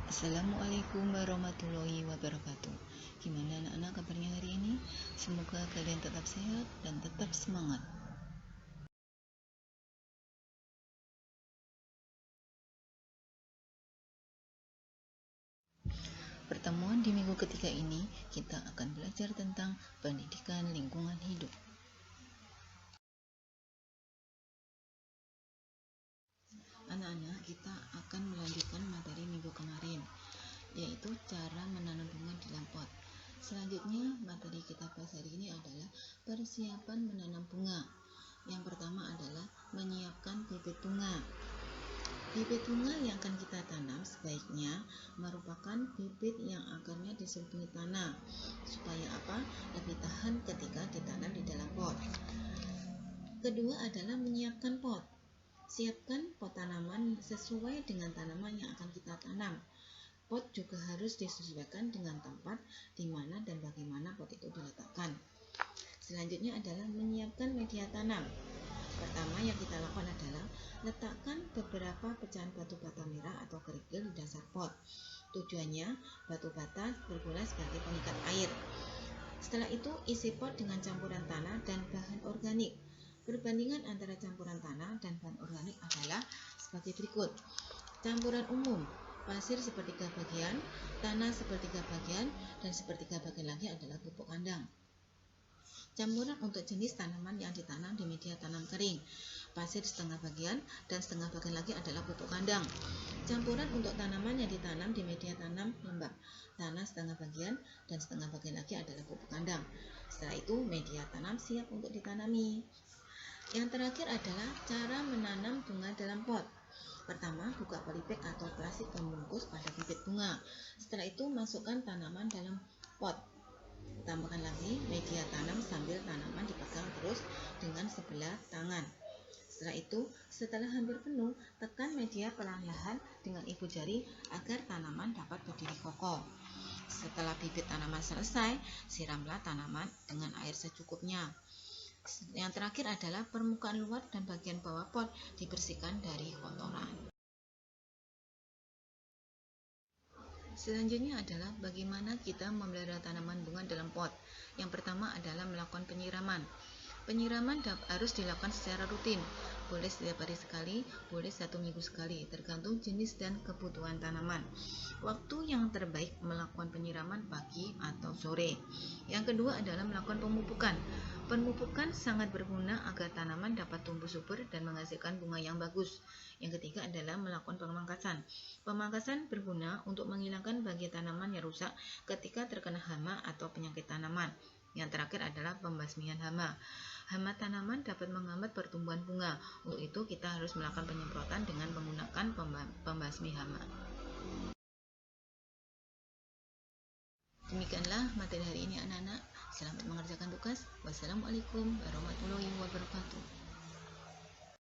Assalamualaikum warahmatullahi wabarakatuh. Gimana anak-anak kabarnya hari ini? Semoga kalian tetap sehat dan tetap semangat. Pertemuan di minggu ketiga ini kita akan belajar tentang pendidikan lingkungan hidup. Anak-anak, kita akan melanjutkan materi minggu kemarin, yaitu cara menanam bunga di dalam pot. Selanjutnya, materi kita bahas hari ini adalah persiapan menanam bunga. Yang pertama adalah menyiapkan bibit bunga. Bibit bunga yang akan kita tanam sebaiknya merupakan bibit yang akarnya diselubungi tanah, supaya lebih tahan ketika ditanam di dalam pot. Kedua adalah menyiapkan pot. Siapkan pot tanaman sesuai dengan tanaman yang akan kita tanam. Pot juga harus disesuaikan dengan tempat di mana dan bagaimana pot itu diletakkan. Selanjutnya adalah menyiapkan media tanam. Pertama yang kita lakukan adalah letakkan beberapa pecahan batu bata merah atau kerikil di dasar pot. Tujuannya batu bata berguna sebagai pengikat air. Setelah itu isi pot dengan campuran tanah dan bahan organik. Perbandingan antara campuran tanah dan bahan organik adalah sebagai berikut. Campuran umum, pasir sepertiga bagian, tanah sepertiga bagian, dan sepertiga bagian lagi adalah pupuk kandang. Campuran untuk jenis tanaman yang ditanam di media tanam kering, pasir setengah bagian dan setengah bagian lagi adalah pupuk kandang. Campuran untuk tanaman yang ditanam di media tanam lembab, tanah setengah bagian dan setengah bagian lagi adalah pupuk kandang. Setelah itu media tanam siap untuk ditanami. Yang terakhir adalah cara menanam bunga dalam pot. Pertama, buka polybag atau plastik pembungkus pada bibit bunga. Setelah itu masukkan tanaman dalam pot. Tambahkan lagi media tanam sambil tanaman dipegang terus dengan sebelah tangan. Setelah itu, setelah hampir penuh, tekan media perlahan-lahan dengan ibu jari agar tanaman dapat berdiri kokoh. Setelah bibit tanaman selesai, siramlah tanaman dengan air secukupnya. Yang terakhir adalah permukaan luar dan bagian bawah pot dibersihkan dari kotoran. Selanjutnya adalah bagaimana kita memelihara tanaman bunga dalam pot. Yang pertama adalah melakukan penyiraman. Penyiraman harus dilakukan secara rutin, boleh setiap hari sekali, boleh 1 minggu sekali, tergantung jenis dan kebutuhan tanaman. Waktu yang terbaik melakukan penyiraman pagi atau sore. Yang kedua adalah melakukan pemupukan. Pemupukan sangat berguna agar tanaman dapat tumbuh subur dan menghasilkan bunga yang bagus. Yang ketiga adalah melakukan pemangkasan. Pemangkasan berguna untuk menghilangkan bagian tanaman yang rusak ketika terkena hama atau penyakit tanaman. Yang terakhir adalah pembasmian hama. Hama tanaman dapat menghambat pertumbuhan bunga. Untuk itu kita harus melakukan penyemprotan dengan menggunakan pembasmi hama. Demikianlah materi hari ini anak-anak. Selamat mengerjakan tugas. Wassalamualaikum warahmatullahi wabarakatuh.